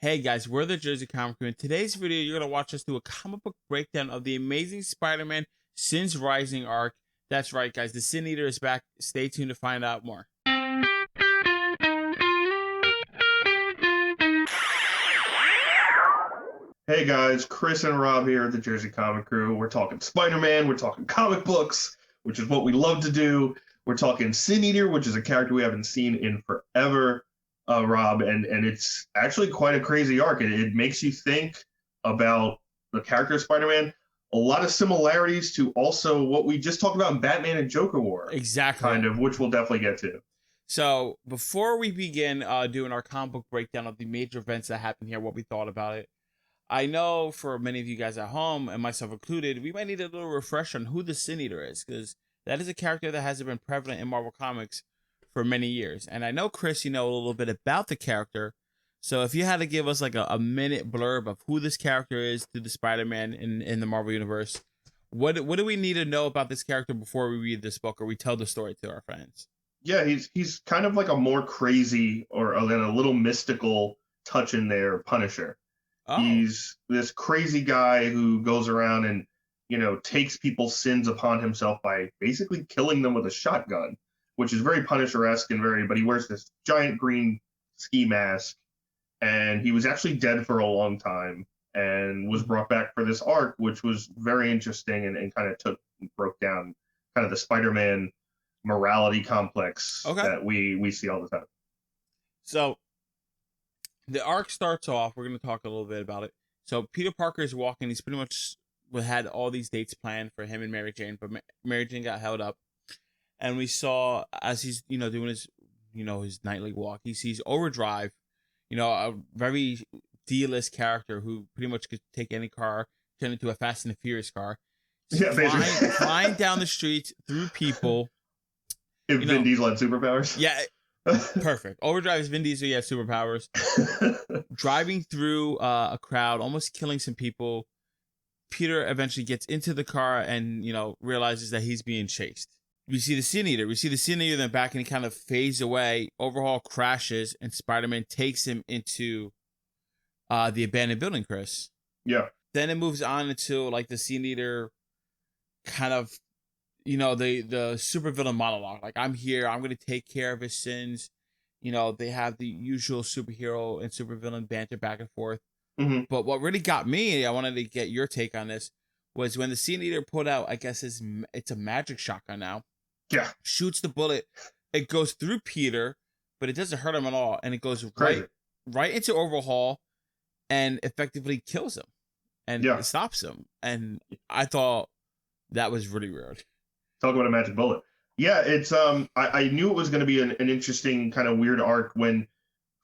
Hey guys, we're the Jersey Comic Crew. In today's video, you're going to watch us do a comic book breakdown of the Amazing Spider-Man Sins Rising arc. That's right, guys. The Sin Eater is back. Stay tuned to find out more. Hey guys, Chris and Rob here at the Jersey Comic Crew. We're talking Spider-Man, we're talking comic books, which is what we love to do. We're talking Sin Eater, which is a character we haven't seen in forever, Rob, and it's actually quite a crazy arc. It makes you think about the character of Spider-Man. A lot of similarities to also what we just talked about in Batman and Joker War. Exactly. Kind of, which we'll definitely get to. So, before we begin doing our comic book breakdown of the major events that happened here, what we thought about it, I know for many of you guys at home, and myself included, we might need a little refresh on who the Sin Eater is, because that is a character that hasn't been prevalent in Marvel Comics for many years. And I know, Chris, you know a little bit about the character, so if you had to give us like a minute blurb of who this character is to the Spider-Man in the Marvel Universe, what do we need to know about this character before we read this book or we tell the story to our friends? Yeah, he's kind of like a more crazy or a little mystical touch in there Punisher. Oh. He's this crazy guy who goes around and, takes people's sins upon himself by basically killing them with a shotgun, which is very Punisher-esque and but he wears this giant green ski mask, and he was actually dead for a long time and was brought back for this arc, which was very interesting and kind of broke down kind of the Spider-Man morality complex that we see all the time. So the arc starts off, we're going to talk a little bit about it. So Peter Parker is walking. He's pretty much had all these dates planned for him and Mary Jane, but Mary Jane got held up. And we saw as he's, doing his, his nightly walk, he sees Overdrive, a very D-list character who pretty much could take any car, turn it into a Fast and the Furious car. Yeah, flying down the streets through people. If Vin Diesel had superpowers. Yeah. Perfect. Overdrive is Vin Diesel. He has superpowers. Driving through a crowd, almost killing some people. Peter eventually gets into the car and, realizes that he's being chased. We see the Sin Eater. In the back, and he kind of fades away. Overhaul crashes, and Spider-Man takes him into the abandoned building, Chris. Yeah. Then it moves on until, like, the Sin Eater kind of, the supervillain monologue. Like, I'm here. I'm going to take care of his sins. They have the usual superhero and supervillain banter back and forth. Mm-hmm. But what really got me, I wanted to get your take on this, was when the Sin Eater pulled out, I guess it's a magic shotgun now. Yeah. Shoots the bullet. It goes through Peter, but it doesn't hurt him at all. And it goes right into Overhaul and effectively kills him and stops him. And I thought that was really weird. Talk about a magic bullet. Yeah, it's I knew it was going to be an interesting kind of weird arc when,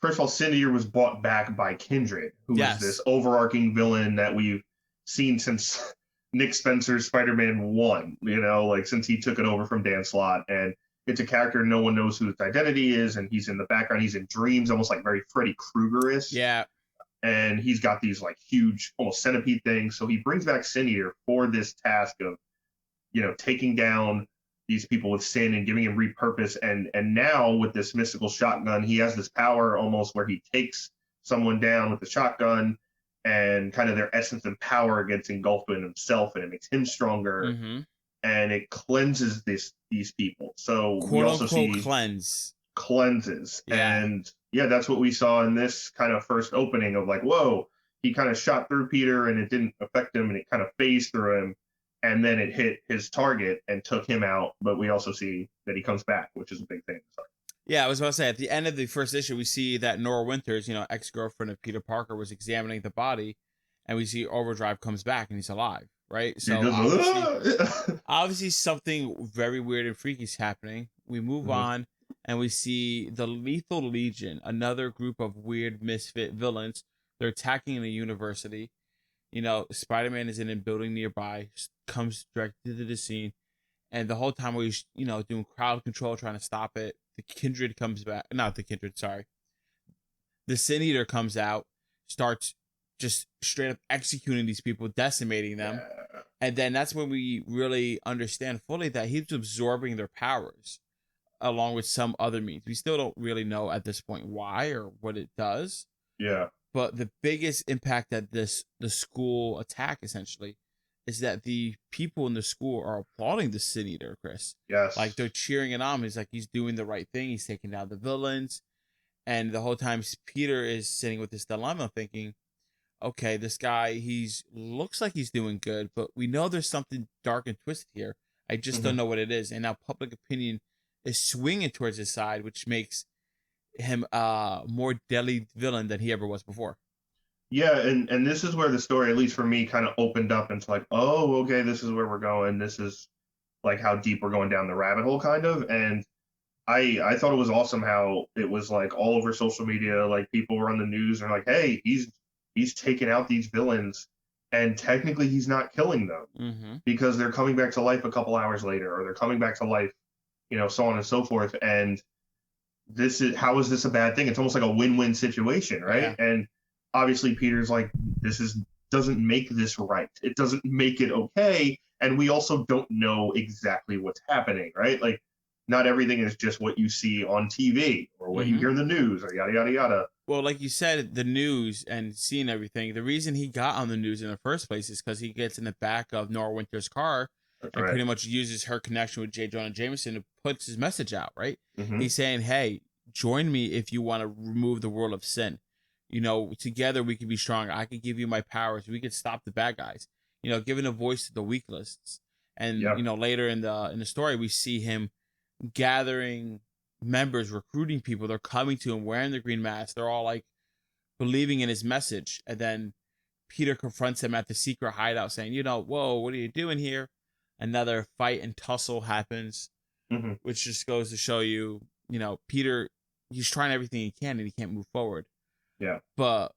first of all, Sin Eater was brought back by Kindred, who is this overarching villain that we've seen since Nick Spencer's Spider-Man 1, since he took it over from Dan Slott. And it's a character no one knows who his identity is, and he's in the background. He's in dreams, almost like very Freddy Krueger-ish. Yeah. And he's got these like huge, almost centipede things. So he brings back Sin Eater for this task of, taking down these people with sin and giving him repurpose. And now with this mystical shotgun, he has this power almost where he takes someone down with the shotgun and kind of their essence and power gets engulfed in himself, and it makes him stronger. Mm-hmm. And it cleanses these people. So quote we also unquote see cleanses. Yeah. And that's what we saw in this kind of first opening of like, whoa, he kind of shot through Peter and it didn't affect him, and it kind of phased through him. And then it hit his target and took him out. But we also see that he comes back, which is a big thing. So. Yeah, I was about to say, at the end of the first issue, we see that Nora Winters, ex-girlfriend of Peter Parker, was examining the body. And we see Overdrive comes back and he's alive, right? So obviously something very weird and freaky is happening. We move on and we see the Lethal Legion, another group of weird misfit villains. They're attacking the university. Spider-Man is in a building nearby, comes directly to the scene, and the whole time we're, doing crowd control, trying to stop it. The Kindred comes back. Not the Kindred, sorry. The Sin Eater comes out, starts just straight up executing these people, decimating them. Yeah. And then that's when we really understand fully that he's absorbing their powers along with some other means. We still don't really know at this point why or what it does. Yeah. But the biggest impact that the school attack essentially is that the people in the school are applauding the Sin Eater, Chris. Yes. Like they're cheering it on. He's like he's doing the right thing. He's taking down the villains, and the whole time Peter is sitting with this dilemma, thinking, "Okay, this guy he's looks like he's doing good, but we know there's something dark and twisted here. I just don't know what it is." And now public opinion is swinging towards his side, which makes him a more deadly villain than he ever was before. Yeah, and this is where the story, at least for me, kind of opened up and it's like, oh, okay, this is where we're going. This is like how deep we're going down the rabbit hole, kind of. And I thought it was awesome how it was like all over social media, like people were on the news and like, hey, he's taking out these villains, and technically he's not killing them because they're coming back to life a couple hours later, or they're coming back to life, so on and so forth. And how is this a bad thing? It's almost like a win-win situation, right? Yeah. And obviously Peter's like, doesn't make this right. It doesn't make it okay. And we also don't know exactly what's happening, right? Like, not everything is just what you see on TV or what you hear in the news or yada, yada, yada. Well, like you said, the news and seeing everything, the reason he got on the news in the first place is because he gets in the back of Nora Winter's car pretty much uses her connection with J. Jonah Jameson to put his message out, right? He's saying, hey, join me if you want to remove the world of sin. Together we can be strong. I can give you my powers. We can stop the bad guys. Giving a voice to the weakless. And later in the story, we see him gathering members, recruiting people. They're coming to him wearing the green mask. They're all like believing in his message. And then Peter confronts him at the secret hideout, saying, whoa, what are you doing here? Another fight and tussle happens, which just goes to show you, Peter, he's trying everything he can and he can't move forward. Yeah. But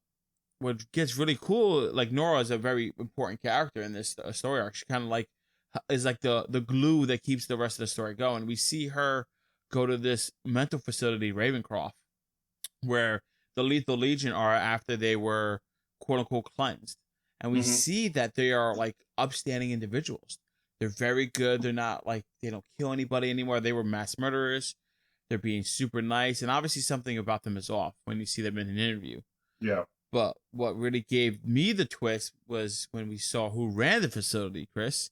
what gets really cool, like Nora is a very important character in this story arc. She kind of is like the glue that keeps the rest of the story going. We see her go to this mental facility, Ravencroft, where the Lethal Legion are after they were quote unquote cleansed. And we see that they are like upstanding individuals. They're very good. They're not like, they don't kill anybody anymore. They were mass murderers. They're being super nice. And obviously something about them is off when you see them in an interview. Yeah. But what really gave me the twist was when we saw who ran the facility, Chris.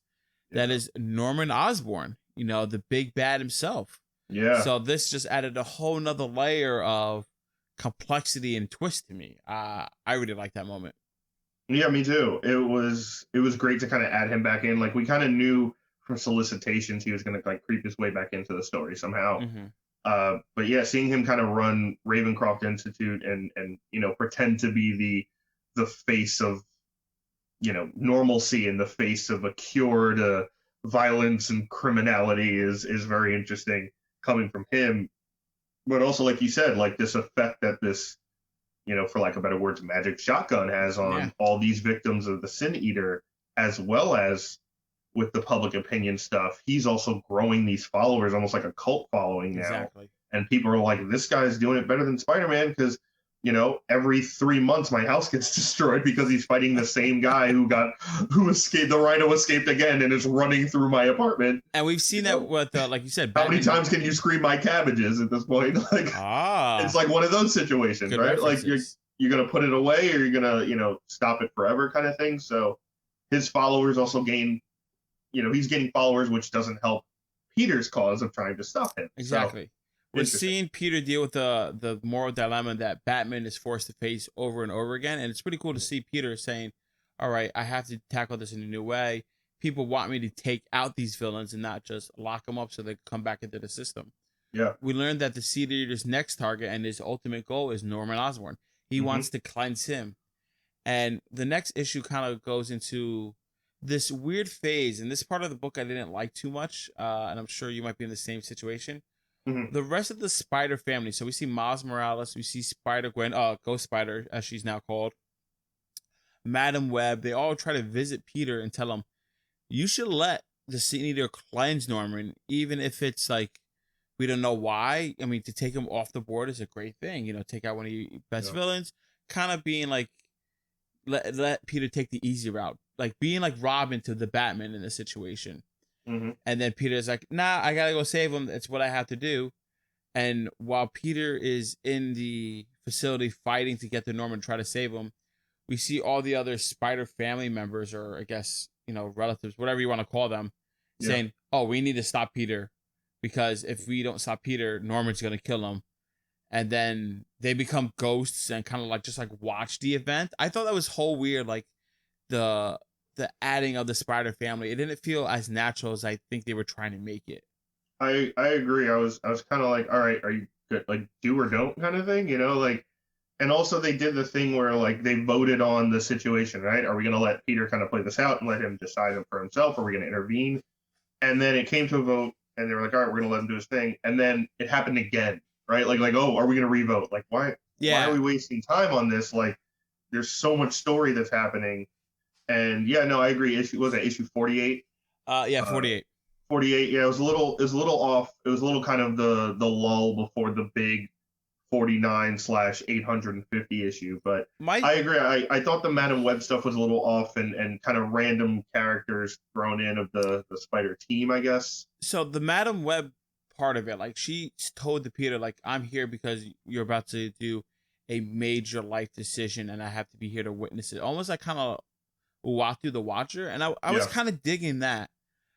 Yeah. That is Norman Osborn, the big bad himself. Yeah. So this just added a whole nother layer of complexity and twist to me. I really like that moment. Yeah, me too. It was great to kind of add him back in. Like, we kind of knew from solicitations he was going to like creep his way back into the story somehow. But yeah, seeing him kind of run Ravencroft Institute and pretend to be the face of normalcy and the face of a cure to violence and criminality is very interesting coming from him. But also, like you said, like this effect that this, for lack of better words, magic shotgun has on all these victims of the Sin Eater, as well as with the public opinion stuff. He's also growing these followers, almost like a cult following now. Exactly. And people are like, this guy's doing it better than Spider-Man because, every 3 months my house gets destroyed because he's fighting the same guy who escaped. The Rhino escaped again and is running through my apartment. And we've seen that with, like you said, Batman. How many times can you scream my cabbages at this point? Like, it's like one of those situations, right? References. Like you're gonna put it away or you're gonna stop it forever, kind of thing. So his followers also gain, he's gaining followers, which doesn't help Peter's cause of trying to stop him. Exactly. So, we're seeing Peter deal with the moral dilemma that Batman is forced to face over and over again. And it's pretty cool to see Peter saying, all right, I have to tackle this in a new way. People want me to take out these villains and not just lock them up so they come back into the system. Yeah. We learned that the Sin Eater's next target and his ultimate goal is Norman Osborn. He wants to cleanse him. And the next issue kind of goes into this weird phase. And this part of the book I didn't like too much. And I'm sure you might be in the same situation. The rest of the Spider family. So we see Miles Morales. We see Spider-Gwen. Ghost Spider, as she's now called. Madam Web. They all try to visit Peter and tell him, you should let the Sin Eater cleanse Norman, even if it's like, we don't know why. I mean, to take him off the board is a great thing. Take out one of your best villains. Kind of being like, let Peter take the easy route. Like being like Robin to the Batman in this situation. And then Peter's like, nah, I gotta go save him. It's what I have to do. And while Peter is in the facility fighting to get to Norman, try to save him. We see all the other Spider family members, or I guess, relatives, whatever you want to call them, saying, "Oh, we need to stop Peter, because if we don't stop Peter, Norman's gonna kill him." And then they become ghosts and kind of like just like watch the event. I thought that was whole weird, like the adding of the Spider family. It didn't feel as natural as I think they were trying to make it. I agree. I was kind of like, all right, are you good? Like do or don't kind of thing, like. And also they did the thing where like they voted on the situation, right? Are we going to let Peter kind of play this out and let him decide it for himself? Or are we going to intervene? And then it came to a vote, and they were like, all right, we're going to let him do his thing. And then it happened again, right? Like, oh, are we going to revote? Like, why are we wasting time on this? Like, there's so much story that's happening. And yeah, no, I agree. Was it issue 48? 48. 48. Yeah, it was a little off. It was a little kind of the lull before the big 49/850 issue, but I agree. I thought the Madam Web stuff was a little off and kind of random characters thrown in of the Spider team, I guess. So the Madam Web part of it, like she told the Peter, like, I'm here because you're about to do a major life decision and I have to be here to witness it. Almost like kind of Uatu the Watcher. And I was kind of digging that.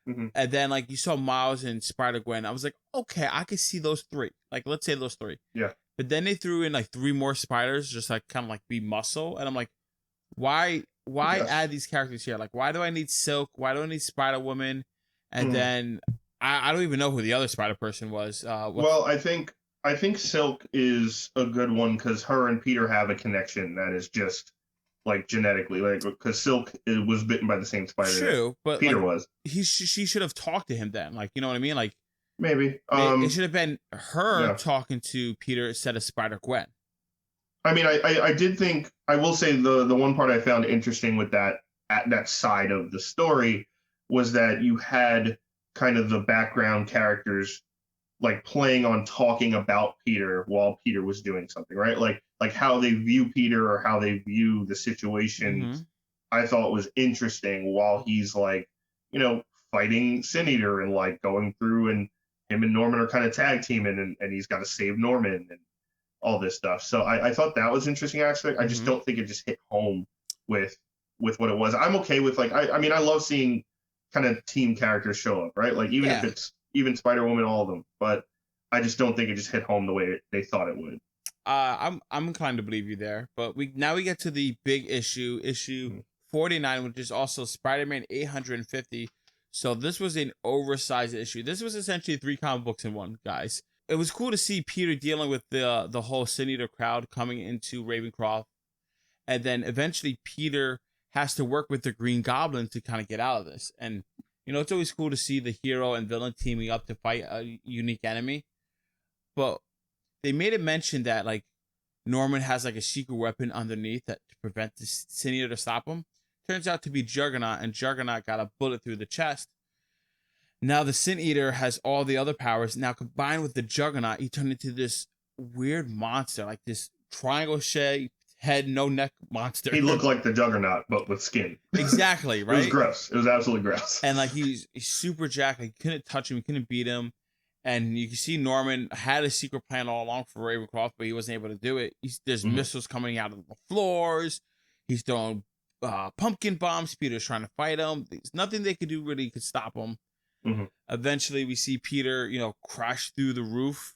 Mm-hmm. And then like you saw Miles and Spider-Gwen. I was like, okay, I could see those three. Like, let's say those three. Yeah. But then they threw in like 3 more spiders, just like kind of like be muscle. And I'm like, why add these characters here? Like, why do I need Silk? Why do I need Spider-Woman? And then I don't even know who the other Spider person was. Well, I think Silk is a good one because her and Peter have a connection that is just like genetically, like because Silk was bitten by the same spider. True, but Peter like, was. She should have talked to him then. Like, you know what I mean? Like. Maybe. It should have been her talking to Peter instead of Spider-Gwen. I mean, I did think, I will say the one part I found interesting with that side of the story was that you had kind of the background characters like playing on talking about Peter while Peter was doing something, right? Like how they view Peter or how they view the situation. Mm-hmm. I thought was interesting while he's like, fighting Sin Eater and like going through, and him and Norman are kind of tag teaming, and he's got to save Norman and all this stuff. So I thought that was interesting aspect. I just don't think it just hit home with what it was. I'm okay with like, I mean, I love seeing kind of team characters show up, right? Like even if it's even Spider-Woman, all of them, but I just don't think it just hit home the way they thought it would. I'm inclined to believe you there, but we get to the big issue 49, which is also Spider-Man 850. So this was an oversized issue. This was essentially 3 comic books in one, guys. It was cool to see Peter dealing with the whole Sin Eater crowd coming into Ravencroft. And then eventually Peter has to work with the Green Goblin to kind of get out of this. And, it's always cool to see the hero and villain teaming up to fight a unique enemy. But they made it mention that, like, Norman has, like, a secret weapon underneath that to prevent the Sin Eater to stop him. Turns out to be Juggernaut, and Juggernaut got a bullet through the chest. Now the Sin Eater has all the other powers. Now combined with the Juggernaut, he turned into this weird monster, like this triangle-shaped head, no neck monster. He looked like the Juggernaut, but with skin. Exactly, right? It was gross. It was absolutely gross. And like he's super jacked. Like, you couldn't touch him. You couldn't beat him. And you can see Norman had a secret plan all along for Ravencroft, but he wasn't able to do it. There's missiles coming out of the floors. He's throwing pumpkin bombs. Peter's trying to fight him. There's nothing they could do really could stop him. Mm-hmm. Eventually, we see Peter, crash through the roof,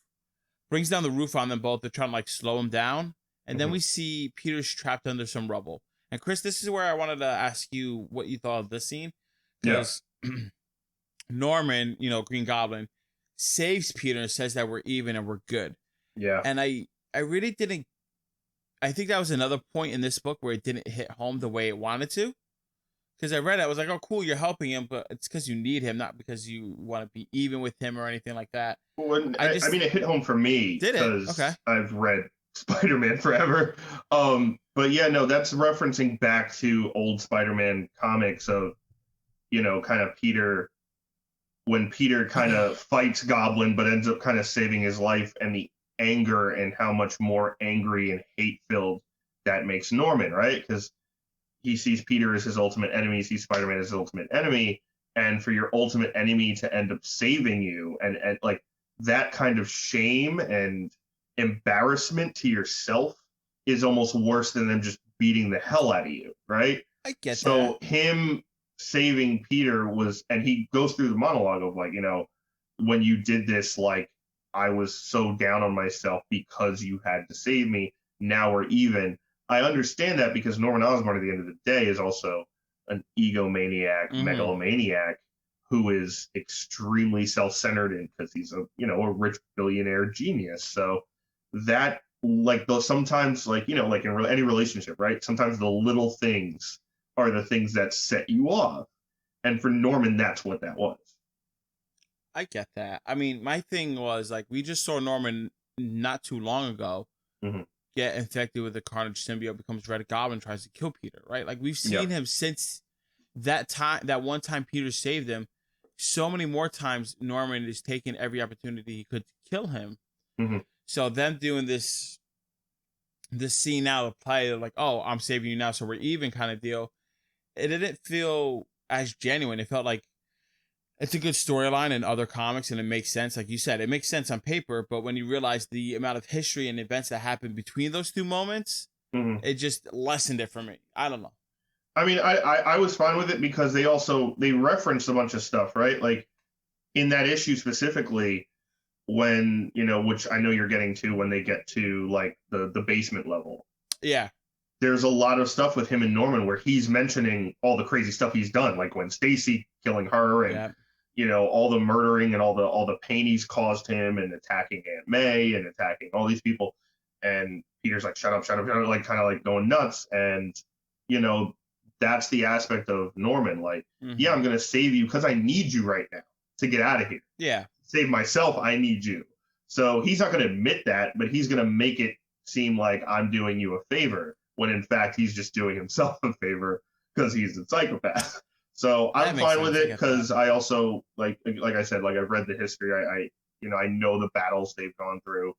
brings down the roof on them both. They're trying to like slow him down, and then we see Peter's trapped under some rubble. And Chris, this is where I wanted to ask you what you thought of this scene, because Norman, Green Goblin, saves Peter and says that we're even and we're good. Yeah. And I really didn't. I think that was another point in this book where it didn't hit home the way it wanted to. Because I read it, I was like, oh, cool, you're helping him, but it's because you need him, not because you want to be even with him or anything like that. Well, I mean, it hit home for me. Did it? Okay. I've read Spider-Man forever. But yeah, no, that's referencing back to old Spider-Man comics of, kind of Peter, when Peter kind of fights Goblin, but ends up kind of saving his life, and the anger and how much more angry and hate-filled that makes Norman, right? Because he sees Peter as his ultimate enemy, sees Spider-Man as his ultimate enemy, and for your ultimate enemy to end up saving you, and like that kind of shame and embarrassment to yourself is almost worse than them just beating the hell out of you, right? I get so that. him saving Peter was, and he goes through the monologue of like, when you did this, like, I was so down on myself because you had to save me. Now we're even. I understand that because Norman Osborn at the end of the day is also an egomaniac, megalomaniac who is extremely self-centered in because he's a rich billionaire genius. So that, like, those sometimes, like, like in any relationship, right? Sometimes the little things are the things that set you off. And for Norman, that's what that was. I get that. I mean, my thing was like we just saw Norman not too long ago get infected with the Carnage symbiote, becomes Red Goblin, tries to kill Peter, right? Like we've seen him since that time, that one time Peter saved him. So many more times Norman is taking every opportunity he could to kill him. So them doing this scene now to play like, oh, I'm saving you now, so we're even kind of deal. It didn't feel as genuine. It felt like it's a good storyline in other comics and it makes sense. Like you said, it makes sense on paper, but when you realize the amount of history and events that happened between those two moments, it just lessened it for me. I don't know. I mean, I was fine with it because they referenced a bunch of stuff, right? Like in that issue specifically, when, which I know you're getting to when they get to like the basement level. Yeah. There's a lot of stuff with him and Norman where he's mentioning all the crazy stuff he's done, like when Stacy killing her and all the murdering and all the pain he's caused him and attacking Aunt May and attacking all these people. And Peter's like, shut up, like kind of like going nuts. And, that's the aspect of Norman. Like, yeah, I'm going to save you because I need you right now to get out of here. Yeah. Save myself, I need you. So he's not going to admit that, but he's going to make it seem like I'm doing you a favor, when in fact he's just doing himself a favor because he's a psychopath. So I'm fine with it because I also like I said, like I've read the history. I know the battles they've gone through,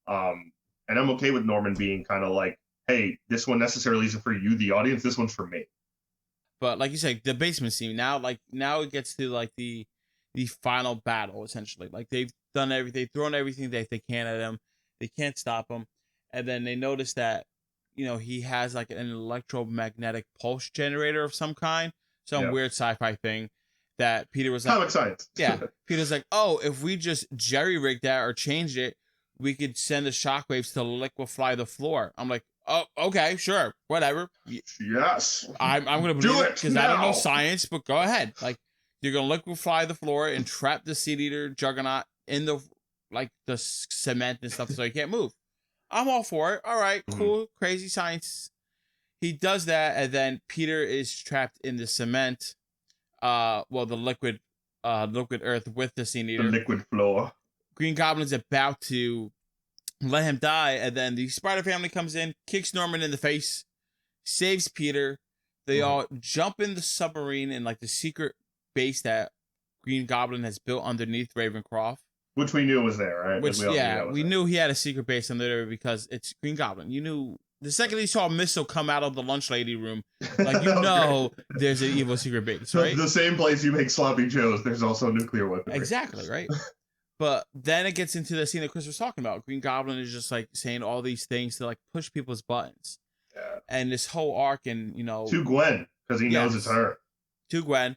and I'm okay with Norman being kind of like, hey, this one necessarily isn't for you, the audience. This one's for me. But like you said, the basement scene now it gets to like the final battle essentially. Like they've done everything, they've thrown everything that they can at him. They can't stop him, and then they notice that he has like an electromagnetic pulse generator of some kind, some weird sci-fi thing that Peter was like, comic science. Yeah, Peter's like, oh, if we just jerry-rigged that or changed it, we could send the shockwaves to liquefy the floor. I'm like, oh, okay, sure, whatever. Yes, I'm gonna believe it because I don't know science, but go ahead. Like, you're gonna liquefy the floor and trap the Seed Eater Juggernaut in the cement and stuff, so he can't move. I'm all for it. All right, cool, crazy science. He does that, and then Peter is trapped in the cement. The liquid earth with the Seed Eater. The liquid floor. Green Goblin's about to let him die, and then the Spider family comes in, kicks Norman in the face, saves Peter. They all jump in the submarine in like the secret base that Green Goblin has built underneath Ravencroft. Which we knew was there, right? Which, we knew he had a secret base under there because it's Green Goblin. You knew the second he saw a missile come out of the lunch lady room, like there's an evil secret base, right? The same place you make sloppy joes, there's also a nuclear weapon. Exactly, right? But then it gets into the scene that Chris was talking about. Green Goblin is just like saying all these things to like push people's buttons. Yeah. And this whole arc and, to Gwen, because he knows it's her. To Gwen.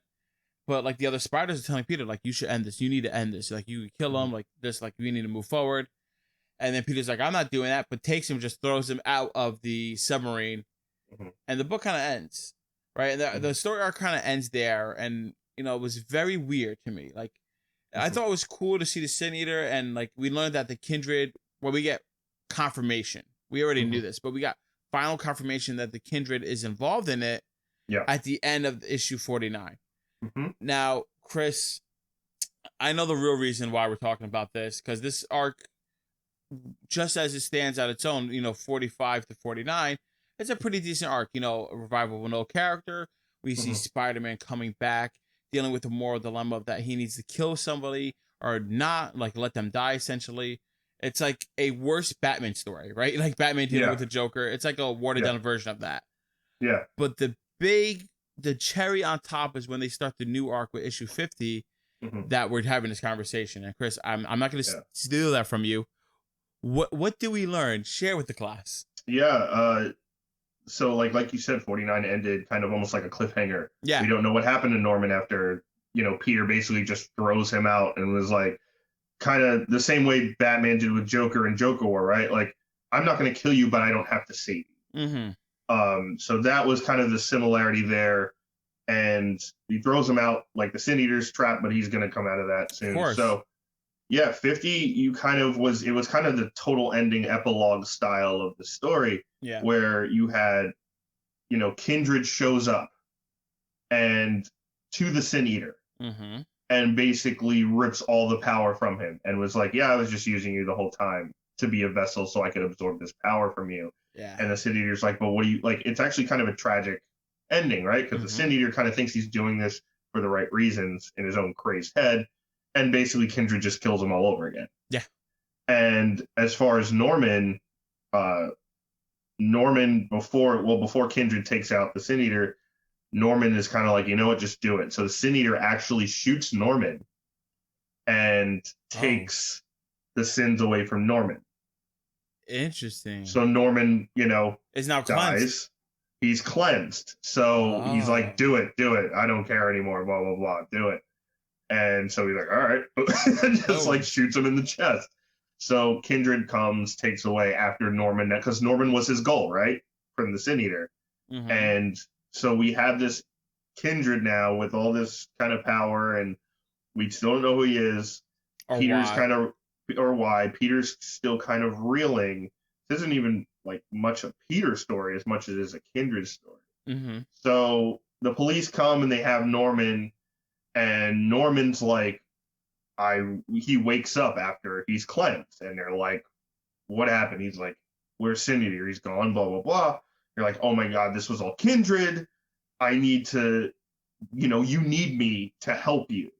But like the other spiders are telling Peter, like, you should end this. You need to end this. Like, you kill him, like this, like we need to move forward. And then Peter's like, I'm not doing that, but takes him, just throws him out of the submarine. And the book kind of ends. Right? And the story arc kind of ends there. And, it was very weird to me. Like, I thought it was cool to see the Sin Eater, and like we learned that the Kindred, we get confirmation. We already knew this, but we got final confirmation that the Kindred is involved in it at the end of issue 49. Now, Chris, I know the real reason why we're talking about this, because this arc, just as it stands on its own, 45 to 49, it's a pretty decent arc. A revival of an old character. We see Spider-Man coming back, dealing with the moral dilemma of that he needs to kill somebody or not, like let them die, essentially. It's like a worse Batman story, right? Like Batman dealing with the Joker. It's like a watered down version of that. Yeah. But the cherry on top is when they start the new arc with issue 50 that we're having this conversation. And Chris, I'm not going to steal that from you. What do we learn? Share with the class. Yeah. So like you said, 49 ended kind of almost like a cliffhanger. Yeah. We don't know what happened to Norman after, Peter basically just throws him out and was like, kind of the same way Batman did with Joker and Joker War, right? Like, I'm not going to kill you, but I don't have to save you. Mm-hmm. So that was kind of the similarity there. And he throws him out like the Sin Eater's trap, but he's going to come out of that soon. Of course. So, yeah, 50, it was kind of the total ending epilogue style of the story. Yeah. Where you had, Kindred shows up and to the Sin Eater. Mm-hmm. And basically rips all the power from him and was like, yeah, I was just using you the whole time to be a vessel so I could absorb this power from you. Yeah. And the Sin Eater's like, but what do you like? It's actually kind of a tragic ending, right? Because the Sin Eater kind of thinks he's doing this for the right reasons in his own crazed head. And basically Kindred just kills him all over again. Yeah. And as far as Norman, before Kindred takes out the Sin Eater, Norman is kind of like, you know what, just do it. So the Sin Eater actually shoots Norman and takes the sins away from Norman. Interesting. So Norman, is now dies. Cleansed. He's cleansed. So he's like, do it. I don't care anymore, blah, blah, blah, do it. And so he's like, all right. Just like shoots him in the chest. So Kindred comes, takes away after Norman, because Norman was his goal, right? From the Sin Eater. Mm-hmm. And so we have this Kindred now with all this kind of power, and we still don't know who he is. Peter's still kind of reeling. This isn't even like much a Peter story as much as it is a Kindred story. Mm-hmm. So the police come and they have Norman, and Norman's like, he wakes up after he's cleansed, and they're like, what happened? He's like, where's Sin Eater? He's gone, blah, blah, blah. You're like, oh my God, this was all Kindred. I need to, you need me to help you.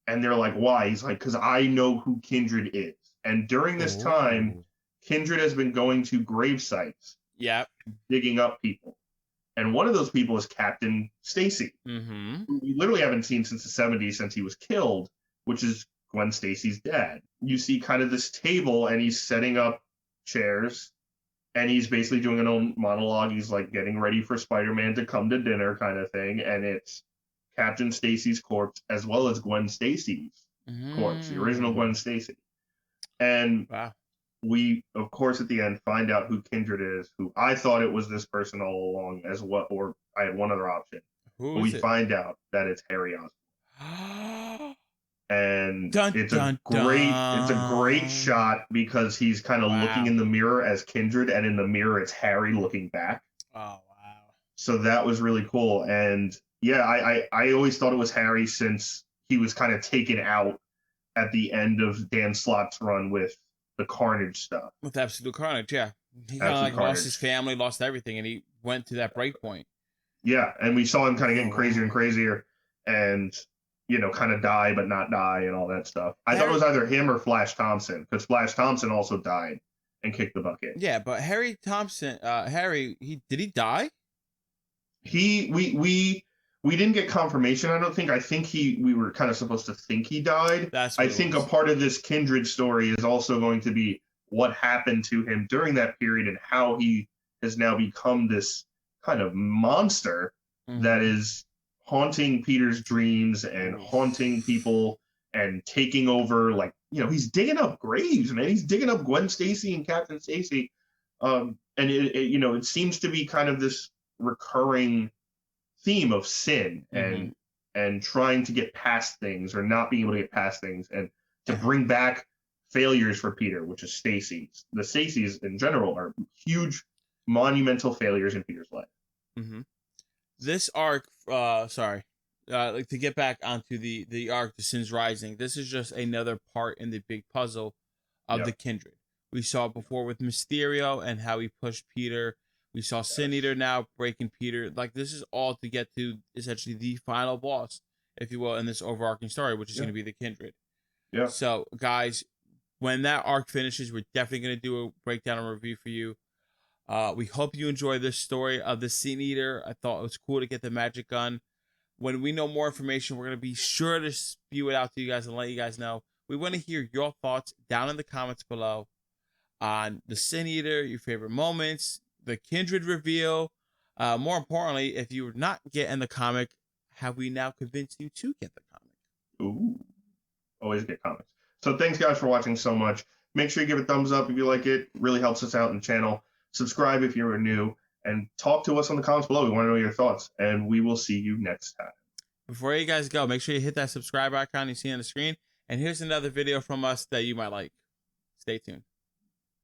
And they're like, why? He's like, because I know who Kindred is. And during this time, Kindred has been going to grave sites, digging up people. And one of those people is Captain Stacy, who we literally haven't seen since the 70s, since he was killed, which is Gwen Stacy's dad. You see kind of this table, and he's setting up chairs. And he's basically doing an own monologue. He's like getting ready for Spider-Man to come to dinner kind of thing. And it's Captain Stacy's corpse as well as Gwen Stacy's corpse, the original Gwen Stacy. And we, of course, at the end find out who Kindred is, who I thought it was this person all along as well, or I had one other option. But we find out that it's Harry Osborn. And it's a great shot because he's kind of looking in the mirror as Kindred, and in the mirror it's Harry looking back. Oh wow. So that was really cool. And yeah, I always thought it was Harry, since he was kind of taken out at the end of Dan Slott's run with the Carnage stuff. With Absolute Carnage, yeah. He kind of like lost his family, lost everything, and he went to that break point. Yeah, and we saw him kind of getting crazier and crazier, and kind of die but not die and all that stuff. I thought it was either him or Flash Thompson, because Flash Thompson also died and kicked the bucket. Yeah, but Harry Thompson, did he die? We didn't get confirmation, I don't think. I think we were kind of supposed to think he died. I think a part of this Kindred story is also going to be what happened to him during that period and how he has now become this kind of monster that is haunting Peter's dreams and haunting people and taking over, like, he's digging up graves, man. He's digging up Gwen Stacy and Captain Stacy. And it seems to be kind of this recurring theme of sin and trying to get past things, or not being able to get past things, and to bring back failures for Peter, which is Stacy's. The Stacys in general are huge, monumental failures in Peter's life. This arc, like to get back onto the arc, The Sins Rising, this is just another part in the big puzzle of the Kindred. We saw it before with Mysterio and how he pushed Peter. We saw Sin Eater now breaking Peter. Like, this is all to get to essentially the final boss, if you will, in this overarching story, which is going to be the Kindred. Yeah. So, guys, when that arc finishes, we're definitely going to do a breakdown and review for you. We hope you enjoy this story of the Sin Eater. I thought it was cool to get the magic gun. When we know more information, we're going to be sure to spew it out to you guys and let you guys know. We want to hear your thoughts down in the comments below. on the Sin Eater, your favorite moments, the Kindred reveal. More importantly, if you're not getting the comic, have we now convinced you to get the comic? Ooh, always get comics. So thanks guys for watching so much. Make sure you give a thumbs up if you like it. It really helps us out in the channel. Subscribe if you're new, and talk to us on the comments below. We want to know your thoughts, and we will see you next time. Before you guys go, make sure you hit that subscribe icon you see on the screen. And here's another video from us that you might like. Stay tuned.